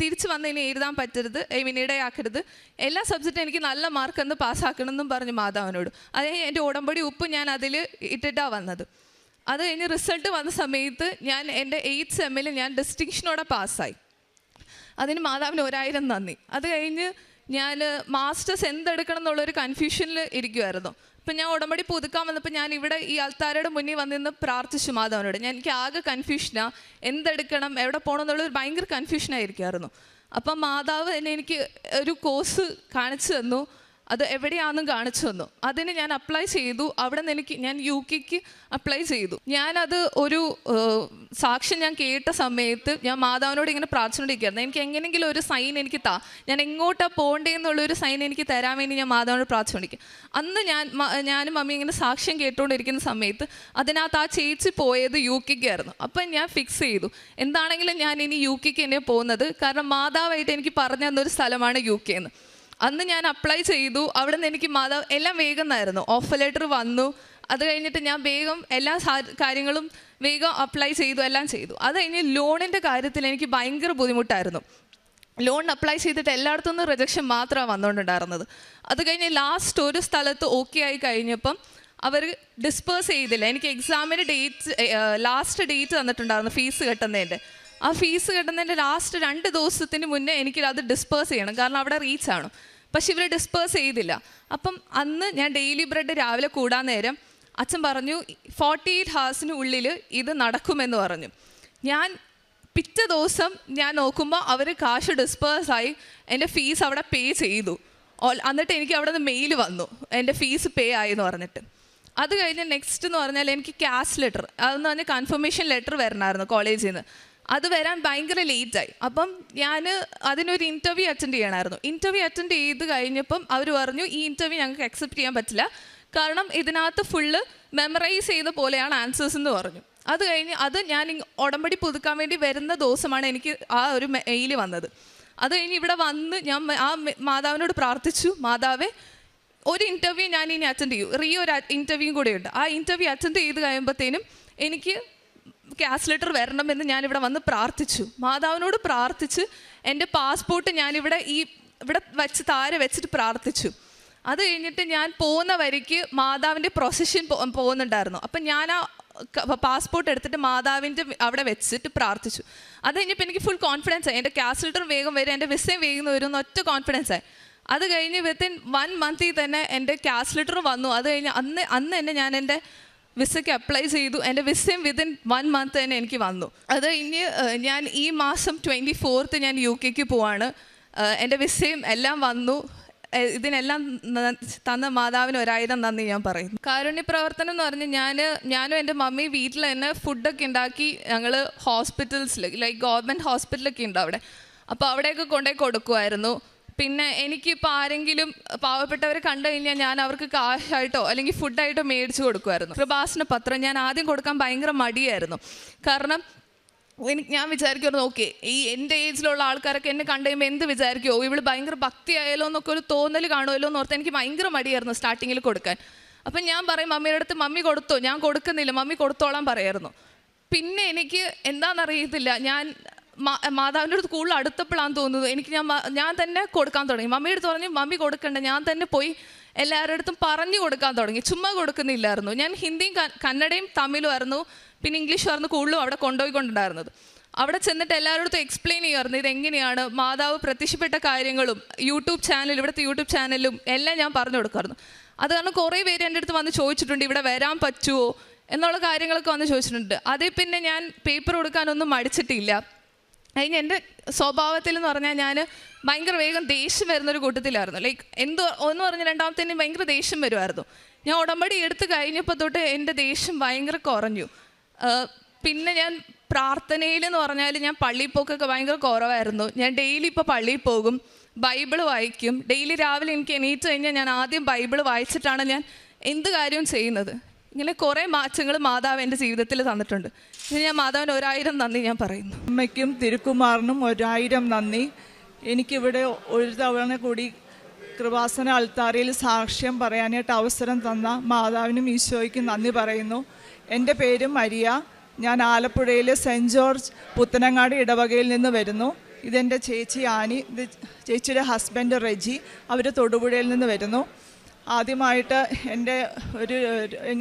[SPEAKER 3] തിരിച്ച് വന്ന് ഇനി എഴുതാൻ പറ്റരുത്, ഇടയാക്കരുത്, എല്ലാ സബ്ജക്റ്റും എനിക്ക് നല്ല മാർക്ക് എന്ന് പാസ്സാക്കണമെന്നും പറഞ്ഞു മാതാവിനോട്. അത് എൻ്റെ ഉടമ്പടി ഉപ്പ് ഞാൻ അതിൽ ഇട്ടിട്ടാണ് വന്നത്. അത് കഴിഞ്ഞ് റിസൾട്ട് വന്ന സമയത്ത് ഞാൻ എൻ്റെ 8th സെമ്മിൽ ഞാൻ ഡിസ്റ്റിങ്ഷനോടെ പാസ്സായി. അതിന് മാതാവിന് 1000 നന്ദി. അത് കഴിഞ്ഞ് ഞാൻ മാസ്റ്റേഴ്സ് എന്തെടുക്കണം എന്നുള്ളൊരു കൺഫ്യൂഷനിൽ ഇരിക്കുമായിരുന്നു. അപ്പം ഞാൻ ഉടമ്പടി പുതുക്കാൻ വന്നപ്പോൾ ഞാൻ ഇവിടെ ഈ ആൾക്കാരുടെ മുന്നിൽ വന്നിരുന്ന് പ്രാർത്ഥിച്ചു മാതാവിനോട്. എനിക്ക് ആകെ കൺഫ്യൂഷനാണ്, എന്തെടുക്കണം, എവിടെ പോകണം എന്നുള്ളൊരു ഭയങ്കര കൺഫ്യൂഷനായിരിക്കുമായിരുന്നു. അപ്പം മാതാവ് തന്നെ എനിക്ക് ഒരു കോഴ്സ് കാണിച്ചു തന്നു. അത് എവിടെയാണെന്നും കാണിച്ചു തന്നു. അതിന് ഞാൻ അപ്ലൈ ചെയ്തു. അവിടെ നിന്ന് ഞാൻ UK അപ്ലൈ ചെയ്തു. ഞാനത് ഒരു സാക്ഷ്യം ഞാൻ കേട്ട സമയത്ത് ഞാൻ മാതാവിനോട് ഇങ്ങനെ പ്രാർത്ഥിച്ചുകൊണ്ടിരിക്കുകയായിരുന്നു. എനിക്ക് എങ്ങനെയെങ്കിലും ഒരു സൈൻ എനിക്ക് ഞാൻ എങ്ങോട്ടാണ് പോകേണ്ടതെന്നുള്ളൊരു സൈൻ എനിക്ക് തരാൻ വേണ്ടി ഞാൻ മാതാവിനോട് പ്രാർത്ഥിച്ചുകൊണ്ടിരിക്കുക. അന്ന് ഞാനും മമ്മി ഇങ്ങനെ സാക്ഷ്യം കേട്ടുകൊണ്ടിരിക്കുന്ന സമയത്ത് അതിനകത്ത് ആ ചേച്ചി പോയത് UK ആയിരുന്നു. അപ്പം ഞാൻ ഫിക്സ് ചെയ്തു, എന്താണെങ്കിലും ഞാൻ ഇനി UK തന്നെ പോകുന്നത്, കാരണം മാതാവായിട്ട് എനിക്ക് പറഞ്ഞു തന്നൊരു സ്ഥലമാണ് UK എന്ന്. അന്ന് ഞാൻ അപ്ലൈ ചെയ്തു. അവിടെ നിന്ന് എനിക്ക് മാതാവ് എല്ലാം വേഗം എന്നായിരുന്നു. ഓഫർ ലെറ്റർ വന്നു. അത് കഴിഞ്ഞിട്ട് ഞാൻ വേഗം എല്ലാ കാര്യങ്ങളും വേഗം അപ്ലൈ ചെയ്തു, എല്ലാം ചെയ്തു. അത് കഴിഞ്ഞ് ലോണിൻ്റെ കാര്യത്തിൽ എനിക്ക് ഭയങ്കര ബുദ്ധിമുട്ടായിരുന്നു. ലോൺ അപ്ലൈ ചെയ്തിട്ട് എല്ലായിടത്തു നിന്നും റിജക്ഷൻ മാത്രമാണ് വന്നുകൊണ്ടുണ്ടായിരുന്നത്. അത് കഴിഞ്ഞ് ലാസ്റ്റ് ഒരു സ്ഥലത്ത് ഓക്കെ ആയി കഴിഞ്ഞപ്പം അവർ ഡിസ്പേഴ്സ് ചെയ്തില്ല. എനിക്ക് എക്സാമിൻ്റെ ലാസ്റ്റ് ഡേറ്റ് തന്നിട്ടുണ്ടായിരുന്നു ഫീസ് കെട്ടുന്നതിൻ്റെ. ആ ഫീസ് കെട്ടുന്നതിൻ്റെ ലാസ്റ്റ് 2 ദിവസത്തിന് മുന്നേ എനിക്ക് അത് ഡിസ്പേഴ്സ് ചെയ്യണം, കാരണം അവിടെ റീച്ചാണ്. പക്ഷെ ഇവർ ഡിസ്പേഴ്സ് ചെയ്തില്ല. അപ്പം അന്ന് ഞാൻ ഡെയിലി ബ്രെഡ് രാവിലെ കൂടാൻ നേരം അച്ഛൻ പറഞ്ഞു 48 ഹവേഴ്സിനുള്ളിൽ ഇത് നടക്കുമെന്ന് പറഞ്ഞു. ഞാൻ പിറ്റേ ദിവസം ഞാൻ നോക്കുമ്പോൾ അവർ കാശ് ഡിസ്പേഴ്സായി, എൻ്റെ ഫീസ് അവിടെ പേ ചെയ്തു. എന്നിട്ട് എനിക്ക് അവിടെ നിന്ന് മെയിൽ വന്നു എൻ്റെ ഫീസ് പേ ആയി എന്ന് പറഞ്ഞിട്ട്. അത് കഴിഞ്ഞ് നെക്സ്റ്റ് എന്ന് പറഞ്ഞാൽ എനിക്ക് ക്യാഷ് ലെറ്റർ, അതെന്ന് പറഞ്ഞാൽ കൺഫർമേഷൻ ലെറ്റർ വരണമായിരുന്നു കോളേജിൽ നിന്ന്. അത് വരാൻ ഭയങ്കര ലേറ്റായി. അപ്പം ഞാൻ അതിനൊരു ഇൻ്റർവ്യൂ അറ്റൻഡ് ചെയ്യണമായിരുന്നു. ഇൻ്റർവ്യൂ അറ്റൻഡ് ചെയ്ത് കഴിഞ്ഞപ്പം അവർ പറഞ്ഞു ഈ ഇൻ്റർവ്യൂ ഞങ്ങൾക്ക് അക്സെപ്റ്റ് ചെയ്യാൻ പറ്റില്ല, കാരണം ഇതിനകത്ത് ഫുള്ള് മെമ്മറൈസ് ചെയ്ത പോലെയാണ് ആൻസേഴ്സ് എന്ന് പറഞ്ഞു. അത് കഴിഞ്ഞ് അത് ഞാൻ ഉടമ്പടി പുതുക്കാൻ വേണ്ടി വരുന്ന ദിവസമാണ് എനിക്ക് ആ ഒരു മെയിൽ വന്നത്. അത് കഴിഞ്ഞ് ഇവിടെ വന്ന് ഞാൻ ആ മാതാവിനോട് പ്രാർത്ഥിച്ചു, മാതാവേ ഒരു ഇൻ്റർവ്യൂ ഞാൻ ഇനി അറ്റൻഡ് ചെയ്യും, ഒരു ഇൻ്റർവ്യൂ കൂടെ ഉണ്ട്. ആ ഇൻ്റർവ്യൂ അറ്റൻഡ് ചെയ്ത് കഴിയുമ്പോഴത്തേനും എനിക്ക് ക്യാഷ് ലെറ്റർ വരണമെന്ന് ഞാനിവിടെ വന്ന് പ്രാർത്ഥിച്ചു. മാതാവിനോട് പ്രാർത്ഥിച്ച് എൻ്റെ പാസ്പോർട്ട് ഞാനിവിടെ ഇവിടെ താഴെ വെച്ചിട്ട് പ്രാർത്ഥിച്ചു. അത് കഴിഞ്ഞിട്ട് ഞാൻ പോകുന്ന വഴിക്ക് മാതാവിൻ്റെ പ്രൊസഷൻ പോകുന്നുണ്ടായിരുന്നു. അപ്പം ഞാൻ ആ പാസ്പോർട്ട് എടുത്തിട്ട് മാതാവിൻ്റെ അവിടെ വെച്ചിട്ട് പ്രാർത്ഥിച്ചു. അത് കഴിഞ്ഞപ്പോൾ എനിക്ക് ഫുൾ കോൺഫിഡൻസ് ആയി, എൻ്റെ ക്യാഷ് ലെറ്റർ വേഗം വരും, എൻ്റെ വിസയും വേഗം വരും എന്ന് ഒറ്റ കോൺഫിഡൻസ് ആയി. അത് കഴിഞ്ഞ് വിത്തിൻ 1 മന്തിൽ തന്നെ എൻ്റെ ക്യാഷ് ലെറ്റർ വന്നു. അത് കഴിഞ്ഞ് അന്ന് തന്നെ ഞാൻ എൻ്റെ വിസയ്ക്ക് അപ്ലൈ ചെയ്തു. എൻ്റെ വിസയും വിത്തിൻ 1 മന്ത് തന്നെ എനിക്ക് വന്നു. അത് കഴിഞ്ഞ് ഞാൻ ഈ മാസം 24th ഞാൻ UK പോവാണ്. എൻ്റെ വിസയും എല്ലാം വന്നു. ഇതിനെല്ലാം തന്ന മാതാവിന് 1000 നന്ദി ഞാൻ പറയുന്നു. കാരുണ്യ പ്രവർത്തനം എന്ന് പറഞ്ഞ് ഞാനും എൻ്റെ മമ്മി വീട്ടിൽ തന്നെ ഫുഡൊക്കെ ഉണ്ടാക്കി ഞങ്ങൾ ഹോസ്പിറ്റൽസിൽ, ലൈക്ക് ഗവൺമെൻറ് ഹോസ്പിറ്റലൊക്കെ ഉണ്ട് അവിടെ, അപ്പോൾ അവിടെയൊക്കെ കൊണ്ടുപോയി കൊടുക്കുമായിരുന്നു. പിന്നെ എനിക്കിപ്പോൾ ആരെങ്കിലും പാവപ്പെട്ടവരെ കണ്ടു കഴിഞ്ഞാൽ ഞാൻ അവർക്ക് കാശായിട്ടോ അല്ലെങ്കിൽ ഫുഡായിട്ടോ മേടിച്ച് കൊടുക്കുമായിരുന്നു. കൃപാസന പത്രം ഞാൻ ആദ്യം കൊടുക്കാൻ ഭയങ്കര മടിയായിരുന്നു. കാരണം ഞാൻ വിചാരിക്കുമായിരുന്നു, ഓക്കെ ഈ എൻ്റെ ഏജിലുള്ള ആൾക്കാരൊക്കെ എന്നെ കണ്ടു കഴിയുമ്പോൾ എന്ത് വിചാരിക്കുമോ, ഇവൾ ഭയങ്കര ഭക്തിയായാലോ എന്നൊക്കെ ഒരു തോന്നൽ കാണുമല്ലോ എന്ന് ഓർത്ത് എനിക്ക് ഭയങ്കര മടിയായിരുന്നു സ്റ്റാർട്ടിങ്ങിൽ കൊടുക്കാൻ. അപ്പം ഞാൻ പറയും മമ്മിയുടെ അടുത്ത്, മമ്മി കൊടുത്തോ, ഞാൻ കൊടുക്കുന്നില്ല, മമ്മി കൊടുത്തോളാൻ പറയായിരുന്നു. പിന്നെ എനിക്ക് എന്താണെന്നറിയത്തില്ല, ഞാൻ മാതാവിൻ്റെ അടുത്ത് കൂടുതൽ അടുത്തപ്പോഴാണെന്ന് തോന്നുന്നത് എനിക്ക് ഞാൻ തന്നെ കൊടുക്കാൻ തുടങ്ങി. മമ്മിയുടെ അടുത്ത് പറഞ്ഞു മമ്മി കൊടുക്കണ്ട, ഞാൻ തന്നെ പോയി എല്ലാവരുടെ അടുത്തും പറഞ്ഞു കൊടുക്കാൻ തുടങ്ങി. ചുമ്മാ കൊടുക്കുന്നില്ലായിരുന്നു. ഞാൻ ഹിന്ദിയും കന്നഡയും തമിഴും ആയിരുന്നു, പിന്നെ ഇംഗ്ലീഷും ആയിരുന്നു കൂടുതലും അവിടെ കൊണ്ടുപോയിക്കൊണ്ടുണ്ടായിരുന്നത്. അവിടെ ചെന്നിട്ട് എല്ലാവരുടെ എക്സ്പ്ലെയിൻ ചെയ്യുമായിരുന്നു ഇതെങ്ങനെയാണ് മാതാവ് പ്രത്യക്ഷപ്പെട്ട കാര്യങ്ങളും ഇവിടുത്തെ യൂട്യൂബ് ചാനലും എല്ലാം ഞാൻ പറഞ്ഞു കൊടുക്കുമായിരുന്നു. അത് കാരണം കുറേ പേര് എൻ്റെ അടുത്ത് വന്ന് ചോദിച്ചിട്ടുണ്ട് ഇവിടെ വരാൻ പറ്റുമോ എന്നുള്ള കാര്യങ്ങളൊക്കെ വന്ന് ചോദിച്ചിട്ടുണ്ട്. അതേ പിന്നെ ഞാൻ പേപ്പർ കൊടുക്കാനൊന്നും മടിച്ചിട്ടില്ല. അതിന് എൻ്റെ സ്വഭാവത്തിൽ എന്ന് പറഞ്ഞാൽ ഞാൻ ഭയങ്കര വേഗം ദേഷ്യം വരുന്നൊരു കൂട്ടത്തിലായിരുന്നു. ലൈക്ക് ഒന്ന് പറഞ്ഞ് രണ്ടാമത്തേന് ഭയങ്കര ദേഷ്യം വരുമായിരുന്നു. ഞാൻ ഉടമ്പടി എടുത്ത് കഴിഞ്ഞപ്പോൾ തൊട്ട് എൻ്റെ ദേഷ്യം ഭയങ്കര കുറഞ്ഞു. പിന്നെ ഞാൻ പ്രാർത്ഥനയിലെന്ന് പറഞ്ഞാൽ ഞാൻ പള്ളിയിൽ പോക്കൊക്കെ ഭയങ്കര കുറവായിരുന്നു. ഞാൻ ഡെയിലി ഇപ്പോൾ പള്ളിയിൽ പോകും, ബൈബിൾ വായിക്കും. ഡെയിലി രാവിലെ എനിക്ക് എണീറ്റ് കഴിഞ്ഞാൽ ഞാൻ ആദ്യം ബൈബിൾ വായിച്ചിട്ടാണ് ഞാൻ എന്ത് കാര്യവും ചെയ്യുന്നത്. ഇങ്ങനെ കുറേ മാറ്റങ്ങൾ മാതാവ് എൻ്റെ ജീവിതത്തിൽ തന്നിട്ടുണ്ട്. ഇനി ഞാൻ മാതാവിന് 1000 നന്ദി ഞാൻ പറയുന്നു.
[SPEAKER 4] അമ്മയ്ക്കും തിരുക്കുമാറിനും 1000 നന്ദി. എനിക്കിവിടെ ഒരു തവണ കൂടി കൃപാസന അൾത്താരയിൽ സാക്ഷ്യം പറയാനായിട്ട് അവസരം തന്ന മാതാവിനും ഈശോയ്ക്കും നന്ദി പറയുന്നു. എൻ്റെ പേര് മരിയ. ഞാൻ ആലപ്പുഴയിലെ സെൻറ്റ് ജോർജ് പുത്തനങ്ങാടി ഇടവകയിൽ നിന്ന് വരുന്നു. ഇതെൻ്റെ ചേച്ചി ആനി, ഇത് ചേച്ചിയുടെ ഹസ്ബൻഡ് റെജി, അവർ തൊടുപുഴയിൽ നിന്ന് വരുന്നു. ആദ്യമായിട്ട്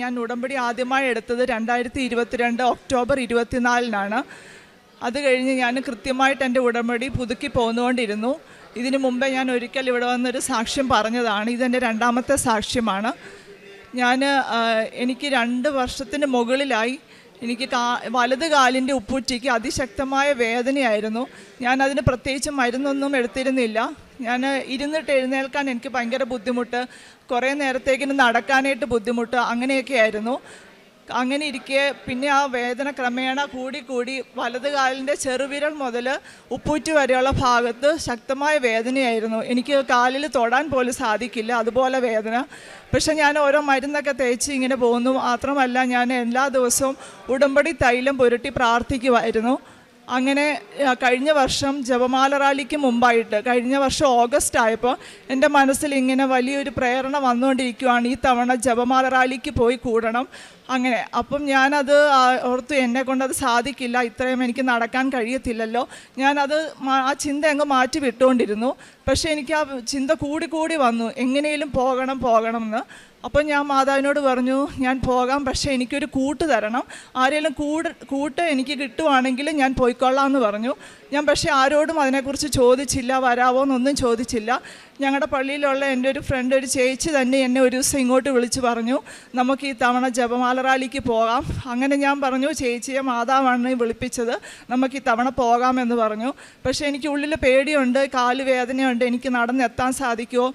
[SPEAKER 4] ഞാൻ ഉടമ്പടി ആദ്യമായി എടുത്തത് 2022 ഒക്ടോബർ 24 അത് കഴിഞ്ഞ് ഞാൻ കൃത്യമായിട്ട് എൻ്റെ ഉടമ്പടി പുതുക്കി പോന്നുകൊണ്ടിരുന്നു. ഇതിനു മുമ്പേ ഞാൻ ഒരിക്കൽ ഇവിടെ വന്നൊരു സാക്ഷ്യം പറഞ്ഞതാണ്. ഇതെൻ്റെ 2ാമത്തെ സാക്ഷ്യമാണ്. എനിക്ക് 2 വർഷത്തിന് മുകളിലായി എനിക്ക് വലത് കാലിൻ്റെ ഉപ്പൂറ്റിക്ക് അതിശക്തമായ വേദനയായിരുന്നു. ഞാനതിന് പ്രത്യേകിച്ച് മരുന്നൊന്നും എടുത്തിരുന്നില്ല. ഞാൻ ഇരുന്നിട്ട് എഴുന്നേൽക്കാൻ എനിക്ക് ഭയങ്കര ബുദ്ധിമുട്ട്, കുറേ നേരത്തേക്കിന് നടക്കാനായിട്ട് ബുദ്ധിമുട്ട്, അങ്ങനെയൊക്കെ ആയിരുന്നു. അങ്ങനെ ഇരിക്കെ പിന്നെ ആ വേദന ക്രമേണ കൂടി വലത് കാലിൻ്റെ ചെറുവിരൽ മുതൽ ഉപ്പൂറ്റി വരെയുള്ള ഭാഗത്ത് ശക്തമായ വേദനയായിരുന്നു. എനിക്ക് കാലിൽ തൊടാൻ പോലും സാധിക്കില്ല, അതുപോലെ വേദന. പക്ഷെ ഞാൻ ഓരോ മരുന്നൊക്കെ തേച്ച് ഇങ്ങനെ പോകുന്നു. മാത്രമല്ല ഞാൻ എല്ലാ ദിവസവും ഉടമ്പടി തൈലം പുരട്ടി പ്രാർത്ഥിക്കുമായിരുന്നു. അങ്ങനെ കഴിഞ്ഞ വർഷം ജപമാല റാലിക്ക് മുമ്പായിട്ട്, കഴിഞ്ഞ വർഷം ഓഗസ്റ്റ് ആയപ്പോൾ എൻ്റെ മനസ്സിൽ ഇങ്ങനെ വലിയൊരു പ്രേരണ വന്നുകൊണ്ടിരിക്കുകയാണ്, ഈ തവണ ജപമാല റാലിക്ക് പോയി കൂടണം. അങ്ങനെ അപ്പം ഞാനത് ഓർത്തു, എന്നെ കൊണ്ടത് സാധിക്കില്ല, ഇത്രയും എനിക്ക് നടക്കാൻ കഴിയത്തില്ലല്ലോ. ഞാനത് ആ ചിന്ത അങ്ങ് മാറ്റി വിട്ടുകൊണ്ടിരുന്നു. പക്ഷേ എനിക്ക് ആ ചിന്ത കൂടി വന്നു, എങ്ങനെയും പോകണം എന്ന്. അപ്പം ഞാൻ മാതാവിനോട് പറഞ്ഞു, ഞാൻ പോകാം, പക്ഷേ എനിക്കൊരു കൂട്ട് തരണം, ആരെങ്കിലും കൂട്ട് എനിക്ക് കിട്ടുവാണെങ്കിൽ ഞാൻ പോയിക്കൊള്ളാം എന്ന് പറഞ്ഞു. ഞാൻ പക്ഷേ ആരോടും അതിനെക്കുറിച്ച് ചോദിച്ചില്ല, വരാവോ എന്നൊന്നും ചോദിച്ചില്ല. ഞങ്ങളുടെ പള്ളിയിലുള്ള എൻ്റെ ഒരു ഫ്രണ്ട്, ഒരു ചേച്ചി തന്നെ എന്നെ ഒരു ദിവസം ഇങ്ങോട്ട് വിളിച്ച് പറഞ്ഞു, നമുക്ക് ഈ തവണ ജപമാല റാലിക്ക് പോകാം. അങ്ങനെ ഞാൻ പറഞ്ഞു, ചേച്ചിയെ മാതാവാണ് വിളിപ്പിച്ചത്, നമുക്ക് ഈ തവണ പോകാമെന്ന് പറഞ്ഞു. പക്ഷേ എനിക്ക് ഉള്ളിൽ പേടിയുണ്ട്, കാല് വേദനയുണ്ട്, എനിക്ക് നടന്നെത്താൻ സാധിക്കുമോ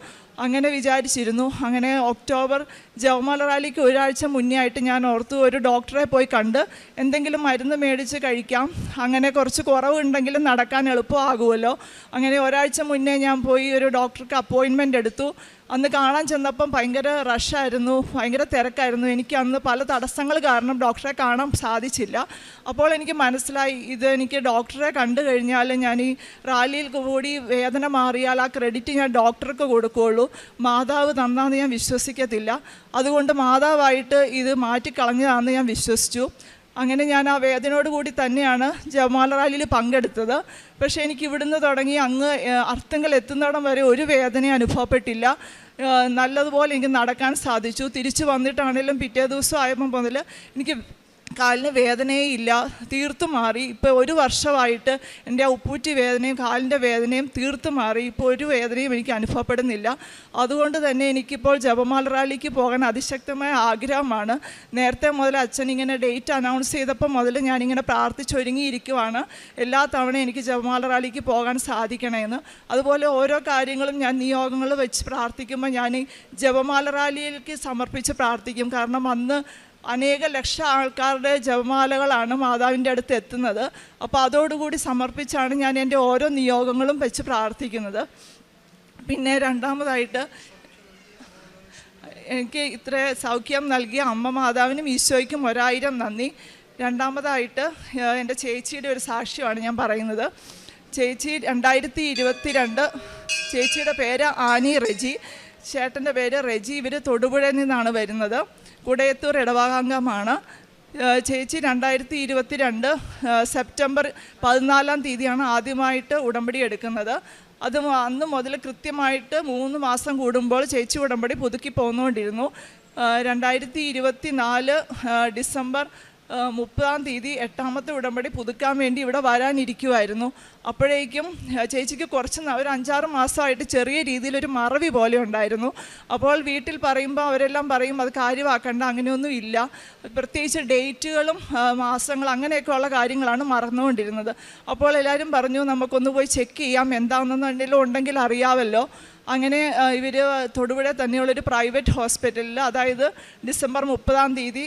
[SPEAKER 4] അങ്ങനെ വിചാരിച്ചിരുന്നു. അങ്ങനെ ഒക്ടോബർ ജപമാല റാലിക്ക് ഒരാഴ്ച മുന്നേ ആയിട്ട് ഞാൻ ഓർത്തു, ഒരു ഡോക്ടറെ പോയി കണ്ട് എന്തെങ്കിലും മരുന്ന് മേടിച്ച് കഴിക്കാം, അങ്ങനെ കുറച്ച് കുറവുണ്ടെങ്കിലും നടക്കാൻ എളുപ്പമാകുമല്ലോ. അങ്ങനെ ഒരാഴ്ച മുന്നേ ഞാൻ പോയി ഒരു ഡോക്ടർക്ക് അപ്പോയിൻമെൻ്റ് എടുത്തു. അന്ന് കാണാൻ ചെന്നപ്പം ഭയങ്കര റഷായിരുന്നു, ഭയങ്കര തിരക്കായിരുന്നു. എനിക്ക് അന്ന് പല തടസ്സങ്ങൾ കാരണം ഡോക്ടറെ കാണാൻ സാധിച്ചില്ല. അപ്പോൾ എനിക്ക് മനസ്സിലായി, ഇത് എനിക്ക് ഡോക്ടറെ കണ്ടു കഴിഞ്ഞാൽ ഞാൻ ഈ റാലിയിൽ കൂടി വേദന മാറിയാൽ ആ ക്രെഡിറ്റ് ഞാൻ ഡോക്ടർക്ക് കൊടുക്കുകയുള്ളൂ, മാതാവ് തന്നാന്ന് ഞാൻ വിശ്വസിക്കത്തില്ല. അതുകൊണ്ട് മാതാവായിട്ട് ഇത് മാറ്റിക്കളഞ്ഞതാണെന്ന് ഞാൻ വിശ്വസിച്ചു. അങ്ങനെ ഞാൻ ആ വേദനയോട് കൂടി തന്നെയാണ് ജപമാല റാലിയിൽ പങ്കെടുത്തത്. പക്ഷേ എനിക്ക് ഇവിടുന്ന് തുടങ്ങി അങ്ങ് അർത്തുങ്കൽ എത്തുന്നിടം വരെ ഒരു വേദന അനുഭവപ്പെട്ടില്ല. നല്ലതുപോലെ എനിക്ക് നടക്കാൻ സാധിച്ചു. തിരിച്ചു വന്നിട്ടാണെങ്കിലും പിറ്റേ ദിവസം ആയപ്പോൾ മുതൽ എനിക്ക് കാലിന് വേദനയേ ഇല്ല, തീർത്തും മാറി. ഇപ്പോൾ ഒരു വർഷമായിട്ട് എൻ്റെ ആ ഉപ്പൂറ്റി വേദനയും കാലിൻ്റെ വേദനയും തീർത്തും മാറി. ഇപ്പോൾ ഒരു വേദനയും എനിക്ക് അനുഭവപ്പെടുന്നില്ല. അതുകൊണ്ട് തന്നെ എനിക്കിപ്പോൾ ജപമാല റാലിക്ക് പോകാൻ അതിശക്തമായ ആഗ്രഹമാണ്. നേരത്തെ മുതൽ അച്ഛൻ ഇങ്ങനെ ഡേറ്റ് അനൗൺസ് ചെയ്തപ്പോൾ മുതൽ ഞാനിങ്ങനെ പ്രാർത്ഥിച്ചൊരുങ്ങിയിരിക്കുവാണ്, എല്ലാ തവണയും എനിക്ക് ജപമാല റാലിക്ക് പോകാൻ സാധിക്കണമെന്ന്. അതുപോലെ ഓരോ കാര്യങ്ങളും ഞാൻ നിയോഗങ്ങൾ വെച്ച് പ്രാർത്ഥിക്കുമ്പോൾ ഞാൻ ഈ ജപമാല റാലിയിലേക്ക് സമർപ്പിച്ച് പ്രാർത്ഥിക്കും. കാരണം അന്ന് അനേക ലക്ഷം ആൾക്കാരുടെ ജപമാലകളാണ് മാതാവിൻ്റെ അടുത്ത് എത്തുന്നത്. അപ്പോൾ അതോടുകൂടി സമർപ്പിച്ചാണ് ഞാൻ എൻ്റെ ഓരോ നിയോഗങ്ങളും വെച്ച് പ്രാർത്ഥിക്കുന്നത്. പിന്നെ രണ്ടാമതായിട്ട്, എനിക്ക് ഇത്ര സൗഖ്യം നൽകിയ അമ്മ മാതാവിനും ഈശോയ്ക്കും 1000 നന്ദി. രണ്ടാമതായിട്ട് എൻ്റെ ചേച്ചിയുടെ ഒരു സാക്ഷ്യമാണ് ഞാൻ പറയുന്നത്. ചേച്ചി 2022, ചേച്ചിയുടെ പേര് ആനി റെജി, ചേട്ടൻ്റെ പേര് റെജി. ഇവർ തൊടുപുഴയിൽ നിന്നാണ് വരുന്നത്, കുടയത്തൂർ ഇടവകാംഗമാണ്. ചേച്ചി 2022 സെപ്റ്റംബർ 14-ാം തീയതിയാണ് ആദ്യമായിട്ട് ഉടമ്പടി എടുക്കുന്നത്. അന്ന് മുതൽ കൃത്യമായിട്ട് 3 മാസം കൂടുമ്പോൾ ചേച്ചി ഉടമ്പടി പുതുക്കി പോന്നുകൊണ്ടിരുന്നു. 2024 ഡിസംബർ 30-ാം തീയതി 8ാമത്തെ ഉടമ്പടി പുതുക്കാൻ വേണ്ടി ഇവിടെ വരാനിരിക്കുമായിരുന്നു. അപ്പോഴേക്കും ചേച്ചിക്ക് കുറച്ച് ഒരു 5-6 മാസമായിട്ട് ചെറിയ രീതിയിലൊരു മറവി പോലെ ഉണ്ടായിരുന്നു. അപ്പോൾ വീട്ടിൽ പറയുമ്പോൾ അവരെല്ലാം പറയും, അത് കാര്യമാക്കണ്ട, അങ്ങനെയൊന്നും ഇല്ല. പ്രത്യേകിച്ച് ഡേറ്റുകളും മാസങ്ങൾ അങ്ങനെയൊക്കെയുള്ള കാര്യങ്ങളാണ് മറന്നുകൊണ്ടിരുന്നത്. അപ്പോൾ എല്ലാവരും പറഞ്ഞു, നമുക്കൊന്ന് പോയി ചെക്ക് ചെയ്യാം, എന്താണെന്നുണ്ടെങ്കിലും ഉണ്ടെങ്കിൽ അറിയാമല്ലോ. അങ്ങനെ ഇവർ തൊടുപുഴ തന്നെയുള്ളൊരു പ്രൈവറ്റ് ഹോസ്പിറ്റലിൽ, അതായത് ഡിസംബർ 30-ാം തീയതി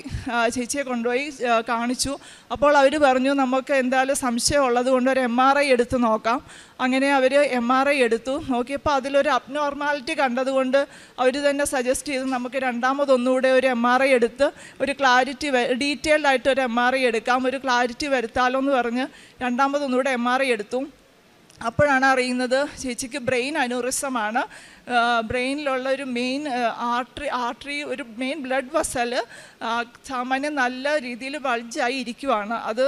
[SPEAKER 4] ചേച്ചിയെ കൊണ്ടുപോയി കാണിച്ചു. അപ്പോൾ അവർ പറഞ്ഞു, നമുക്ക് എന്തായാലും സംശയം ഉള്ളത് കൊണ്ട് ഒരു MRI എടുത്ത് നോക്കാം. അങ്ങനെ അവർ MRI എടുത്തു. നോക്കിയപ്പോൾ അതിലൊരു അബ്നോർമാലിറ്റി കണ്ടതുകൊണ്ട് അവർ തന്നെ സജസ്റ്റ് ചെയ്തു, നമുക്ക് രണ്ടാമതൊന്നുകൂടെ ഒരു MRI എടുത്ത് ഒരു ക്ലാരിറ്റി, ഡീറ്റെയിൽഡ് ആയിട്ട് ഒരു MRI എടുക്കാം, ഒരു ക്ലാരിറ്റി വരുത്താലോ എന്ന് പറഞ്ഞ് രണ്ടാമതൊന്നുകൂടെ MRI എടുത്തു. അപ്പോഴാണ് അറിയുന്നത് ചേച്ചിക്ക് ബ്രെയിൻ അനൂറിസമാണ്. ബ്രെയിനിലുള്ള ഒരു മെയിൻ ആർട്ടറി, ഒരു മെയിൻ ബ്ലഡ് വെസൽ സാമാന്യം നല്ല രീതിയിൽ ബൾജായി ഇരിക്കുവാണ്. അത്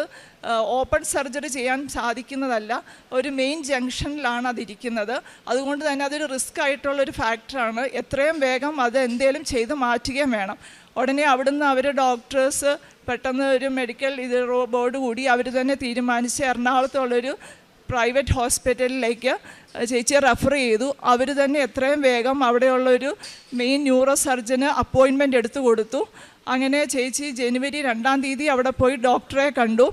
[SPEAKER 4] ഓപ്പൺ സർജറി ചെയ്യാൻ സാധിക്കുന്നതല്ല, ഒരു മെയിൻ ജംഗ്ഷനിലാണ് അതിരിക്കുന്നത്. അതുകൊണ്ട് തന്നെ അതൊരു റിസ്ക് ആയിട്ടുള്ളൊരു ഫാക്ടറാണ്. എത്രയും വേഗം അത് എന്തേലും ചെയ്ത് മാറ്റുകയും വേണം. ഉടനെ അവിടുന്ന് അവർ ഡോക്ടേഴ്സ് പെട്ടെന്ന് ഒരു മെഡിക്കൽ ബോർഡ് കൂടി അവർ തന്നെ തീരുമാനിച്ച് എറണാകുളത്തുള്ളൊരു പ്രൈവറ്റ് ഹോസ്പിറ്റലിലേക്ക് ചേച്ചിയെ റെഫർ ചെയ്തു. അവർ തന്നെ എത്രയും വേഗം അവിടെയുള്ളൊരു മെയിൻ ന്യൂറോ സർജന് അപ്പോയിൻമെൻ്റ് എടുത്തു കൊടുത്തു. അങ്ങനെ ചേച്ചി ജനുവരി 2-ാം തീയതി അവിടെ പോയി ഡോക്ടറെ കണ്ടു.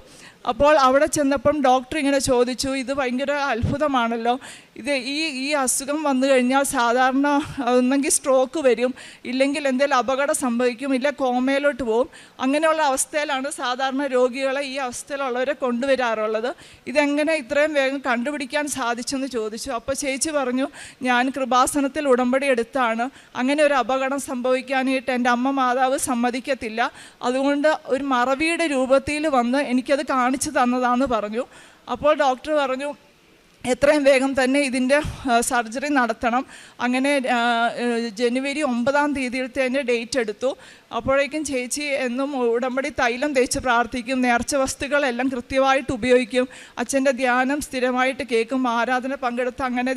[SPEAKER 4] അപ്പോൾ അവിടെ ചെന്നപ്പം ഡോക്ടർ ഇങ്ങനെ ചോദിച്ചു, ഇത് ഭയങ്കര അത്ഭുതമാണല്ലോ, ഇത് ഈ അസുഖം വന്നു കഴിഞ്ഞാൽ സാധാരണ ഒന്നെങ്കിൽ സ്ട്രോക്ക് വരും, ഇല്ലെങ്കിൽ എന്തെങ്കിലും അപകടം സംഭവിക്കും, ഇല്ല കോമയിലോട്ട് പോകും. അങ്ങനെയുള്ള അവസ്ഥയിലാണ് സാധാരണ രോഗികളെ ഈ അവസ്ഥയിലുള്ളവരെ കൊണ്ടുവരാറുള്ളത്. ഇതെങ്ങനെ ഇത്രയും വേഗം കണ്ടുപിടിക്കാൻ സാധിച്ചെന്ന് ചോദിച്ചു. അപ്പോൾ ചേച്ചി പറഞ്ഞു, ഞാൻ കൃപാസനത്തിൽ ഉടമ്പടി എടുത്താണ്, അങ്ങനെ ഒരു അപകടം സംഭവിക്കാനായിട്ട് എൻ്റെ അമ്മ മാതാവ് സമ്മതിക്കത്തില്ല, അതുകൊണ്ട് ഒരു മറവിയുടെ രൂപത്തിൽ വന്ന് എനിക്കത് കാണിച്ചു തന്നതാണെന്ന് പറഞ്ഞു. അപ്പോൾ ഡോക്ടർ പറഞ്ഞു, എത്രയും വേഗം തന്നെ ഇതിൻ്റെ സർജറി നടത്തണം. അങ്ങനെ ജനുവരി 9-ാം തീയതിയിലത്തെ ഡേറ്റ് എടുത്തു. അപ്പോഴേക്കും ചേച്ചി എന്നും ഉടമ്പടി തൈലം തേച്ച് പ്രാർത്ഥിക്കും, നേർച്ച വസ്തുക്കളെല്ലാം കൃത്യമായിട്ട് ഉപയോഗിക്കും, അച്ഛൻ്റെ ധ്യാനം സ്ഥിരമായിട്ട് കേൾക്കും, ആരാധന പങ്കെടുത്ത് അങ്ങനെ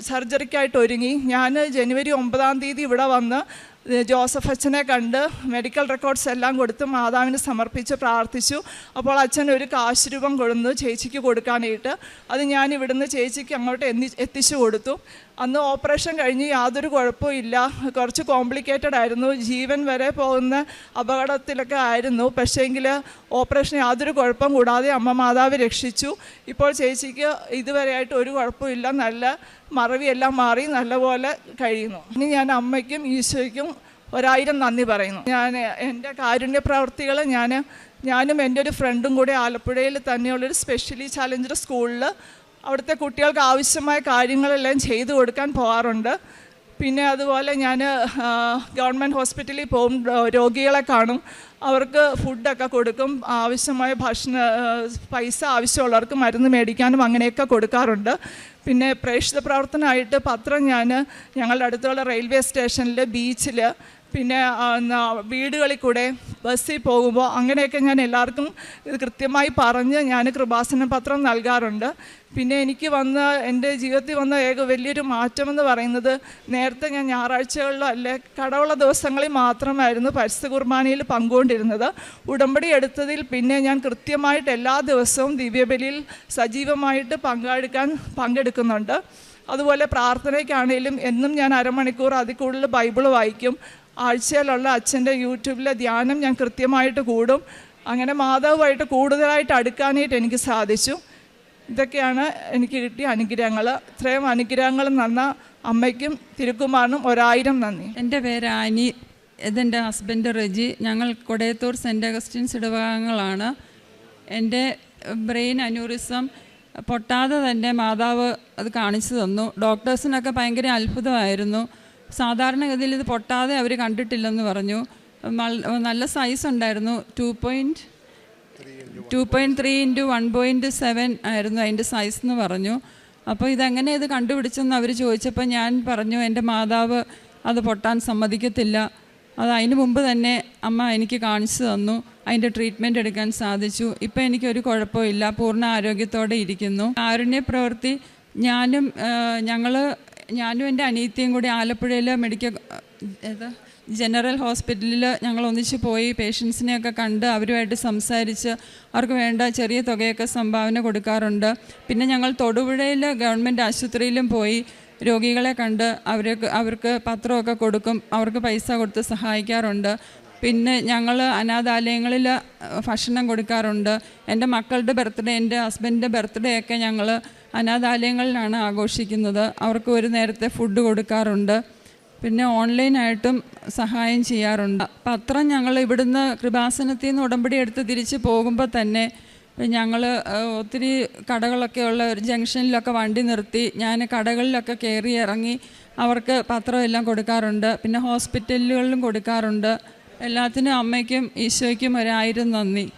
[SPEAKER 4] സർജറിക്കായിട്ട് ഒരുങ്ങി. ഞാൻ ജനുവരി 9-ാം തീയതി ഇവിടെ വന്ന് ജോസഫ് അച്ഛനെ കണ്ട് മെഡിക്കൽ റെക്കോർഡ്സ് എല്ലാം കൊടുത്ത് മാതാവിന് സമർപ്പിച്ച് പ്രാർത്ഥിച്ചു. അപ്പോൾ അച്ഛൻ ഒരു കാശ് രൂപം കൊടുന്നു ചേച്ചിക്ക് കൊടുക്കാനായിട്ട്. അത് ഞാൻ ഇവിടുന്ന് ചേച്ചിക്ക് അങ്ങോട്ട് എത്തിച്ചു കൊടുത്തു. അന്ന് ഓപ്പറേഷൻ കഴിഞ്ഞ് യാതൊരു കുഴപ്പവും ഇല്ല, കുറച്ച് കോംപ്ലിക്കേറ്റഡ് ആയിരുന്നു, ജീവൻ വരെ പോകുന്ന അപകടത്തിലൊക്കെ ആയിരുന്നു. പക്ഷേങ്കിൽ ഓപ്പറേഷൻ യാതൊരു കുഴപ്പം കൂടാതെ അമ്മ മാതാവ് രക്ഷിച്ചു. ഇപ്പോൾ ചേച്ചിക്ക് ഇതുവരെയായിട്ട് ഒരു കുഴപ്പമില്ല, നല്ല മറവിയെല്ലാം മാറി നല്ലപോലെ കഴിയുന്നു. ഇനി ഞാൻ അമ്മയ്ക്കും ഈശോയ്ക്കും 1000 നന്ദി പറയുന്നു. ഞാൻ എൻ്റെ കാരുണ്യ പ്രവർത്തികൾ ഞാനും എൻ്റെ ഒരു ഫ്രണ്ടും കൂടി ആലപ്പുഴയിൽ തന്നെയുള്ളൊരു സ്പെഷ്യലി ചാലഞ്ചർ സ്കൂളിൽ അവിടുത്തെ കുട്ടികൾക്ക് ആവശ്യമായ കാര്യങ്ങളെല്ലാം ചെയ്തു കൊടുക്കാൻ പോകാറുണ്ട്. പിന്നെ അതുപോലെ ഞാൻ ഗവൺമെൻറ് ഹോസ്പിറ്റലിൽ പോകും, രോഗികളെ കാണും, അവർക്ക് ഫുഡൊക്കെ കൊടുക്കും, ആവശ്യമായ പൈസ ആവശ്യമുള്ളവർക്ക് മരുന്ന് മേടിക്കാനും അങ്ങനെയൊക്കെ കൊടുക്കാറുണ്ട്. പിന്നെ പ്രേക്ഷിത പ്രവർത്തനമായിട്ട് പത്രം ഞങ്ങളുടെ അടുത്തുള്ള റെയിൽവേ സ്റ്റേഷനിൽ, ബീച്ചിൽ, പിന്നെ വീടുകളിൽ കൂടെ ബസ്സിൽ പോകുമ്പോൾ അങ്ങനെയൊക്കെ ഞാൻ എല്ലാവർക്കും ഇത് കൃത്യമായി പറഞ്ഞ് ഞാൻ കൃപാസന പത്രം നൽകാറുണ്ട്. പിന്നെ എനിക്ക് എൻ്റെ ജീവിതത്തിൽ വന്ന വലിയൊരു മാറ്റമെന്ന് പറയുന്നത്, നേരത്തെ ഞാൻ ഞായറാഴ്ചകളിലോ അല്ലെ കടവുള്ള ദിവസങ്ങളിൽ മാത്രമായിരുന്നു പരിശുദ്ധ കുർബാനയിൽ പങ്കുകൊണ്ടിരുന്നത്. ഉടമ്പടി എടുത്തതിൽ പിന്നെ ഞാൻ കൃത്യമായിട്ട് എല്ലാ ദിവസവും ദിവ്യബലിയിൽ സജീവമായിട്ട് പങ്കെടുക്കുന്നുണ്ട്. അതുപോലെ പ്രാർത്ഥനയ്ക്കാണെങ്കിലും എന്നും ഞാൻ അരമണിക്കൂർ അതിൽ കൂടുതൽ ബൈബിൾ വായിക്കും. ആഴ്ചയിലുള്ള അച്ഛൻ്റെ യൂട്യൂബിലെ ധ്യാനം ഞാൻ കൃത്യമായിട്ട് കൂടും. അങ്ങനെ മാതാവുമായിട്ട് കൂടുതലായിട്ട് അടുക്കാനായിട്ട് എനിക്ക് സാധിച്ചു. ഇതൊക്കെയാണ് എനിക്ക് കിട്ടിയ അനുഗ്രഹങ്ങൾ. ഇത്രയും അനുഗ്രഹങ്ങൾ തന്ന അമ്മയ്ക്കും തിരുക്കുമാറിനും 1000 നന്ദി.
[SPEAKER 5] എൻ്റെ പേര് ആനി, ഇതെൻ്റെ ഹസ്ബൻഡ് റെജി. ഞങ്ങൾ കൊടയത്തൂർ സെൻറ്റ് അഗസ്റ്റിൻസ് ഇടവകങ്ങളാണ്. എൻ്റെ ബ്രെയിൻ അന്യൂറിസം പൊട്ടാതെ തന്നെ മാതാവ് അത് കാണിച്ചു തന്നു. ഡോക്ടേഴ്സിനൊക്കെ ഭയങ്കര അത്ഭുതമായിരുന്നു. സാധാരണഗതിയിൽ ഇത് പൊട്ടാതെ അവർ കണ്ടിട്ടില്ലെന്ന് പറഞ്ഞു. നല്ല സൈസ് ഉണ്ടായിരുന്നു, 2.3 × 1.7 ആയിരുന്നു അതിൻ്റെ സൈസ് എന്ന് പറഞ്ഞു. അപ്പോൾ ഇതെങ്ങനെ ഇത് കണ്ടുപിടിച്ചെന്ന് അവർ ചോദിച്ചപ്പോൾ ഞാൻ പറഞ്ഞു, എൻ്റെ മാതാവ് അത് പൊട്ടാൻ സമ്മതിക്കത്തില്ല, അതിന് മുമ്പ് തന്നെ അമ്മ എനിക്ക് കാണിച്ചു തന്നു, അതിൻ്റെ ട്രീറ്റ്മെൻറ്റ് എടുക്കാൻ സാധിച്ചു. ഇപ്പം എനിക്കൊരു കുഴപ്പമില്ല, പൂർണ്ണ ആരോഗ്യത്തോടെ ഇരിക്കുന്നു. കാരുണ്യ പ്രവൃത്തി ഞാനും എൻ്റെ അനിയത്തിയും കൂടി ആലപ്പുഴയിൽ ജനറൽ ഹോസ്പിറ്റലിൽ ഞങ്ങൾ ഒന്നിച്ച് പോയി പേഷ്യൻസിനെയൊക്കെ കണ്ട് അവരുമായിട്ട് സംസാരിച്ച് അവർക്ക് വേണ്ട ചെറിയ തുകയൊക്കെ സംഭാവന കൊടുക്കാറുണ്ട്. പിന്നെ ഞങ്ങൾ തൊടുപുഴയിൽ ഗവൺമെൻറ് ആശുപത്രിയിലും പോയി രോഗികളെ കണ്ട് അവർക്ക് പത്രമൊക്കെ കൊടുക്കും, അവർക്ക് പൈസ കൊടുത്ത് സഹായിക്കാറുണ്ട്. പിന്നെ ഞങ്ങൾ അനാഥാലയങ്ങളിൽ ഭക്ഷണം കൊടുക്കാറുണ്ട്. എൻ്റെ മക്കളുടെ ബർത്ത്ഡേ, എൻ്റെ ഹസ്ബൻഡിൻ്റെ ബർത്ത്ഡേ ഒക്കെ ഞങ്ങൾ അനാഥാലയങ്ങളിലാണ് ആഘോഷിക്കുന്നത്. അവർക്ക് ഒരു നേരത്തെ ഫുഡ് കൊടുക്കാറുണ്ട്. പിന്നെ ഓൺലൈനായിട്ടും സഹായം ചെയ്യാറുണ്ട്. പത്രം ഞങ്ങൾ ഇവിടുന്ന് കൃപാസനത്തിൽ നിന്ന് ഉടമ്പടി എടുത്ത് തിരിച്ച് പോകുമ്പോൾ തന്നെ ഞങ്ങൾ ഒത്തിരി കടകളൊക്കെ ഉള്ള ഒരു ജംഗ്ഷനിലൊക്കെ വണ്ടി നിർത്തി ഞാൻ കടകളിലൊക്കെ കയറി ഇറങ്ങി അവർക്ക് പത്രമെല്ലാം കൊടുക്കാറുണ്ട്. പിന്നെ ഹോസ്പിറ്റലുകളിലും കൊടുക്കാറുണ്ട്. എല്ലാത്തിനും അമ്മയ്ക്കും ഈശോയ്ക്കും 1000 നന്ദി.